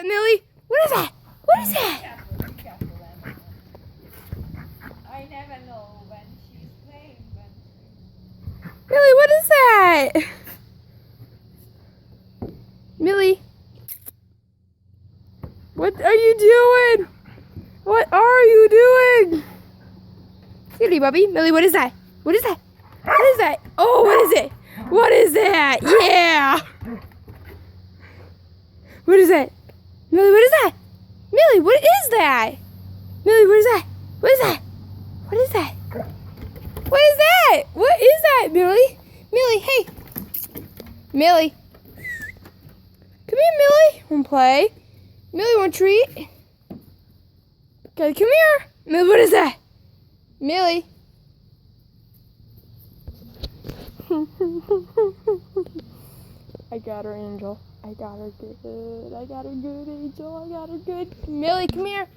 that, Millie? What is that? What is that? Be careful, Emma. I never know when she's playing. Millie, what is that? Millie. What are you doing? What are you doing? Silly Bubby. Millie, what is that? What is that? What is that? Oh, what is it? What is that? Yeah! What is that? Millie, what is that? Millie, what is that? Millie, what is that? What is that? What is that? What is that? What is that, Millie? Millie, hey. Millie. Come here, Millie. Want to play? Millie, want a treat? Okay, come here. Millie, what is that? Millie. I got her, Angel. I got her good. I got her good, Angel. I got her good. Millie, come here.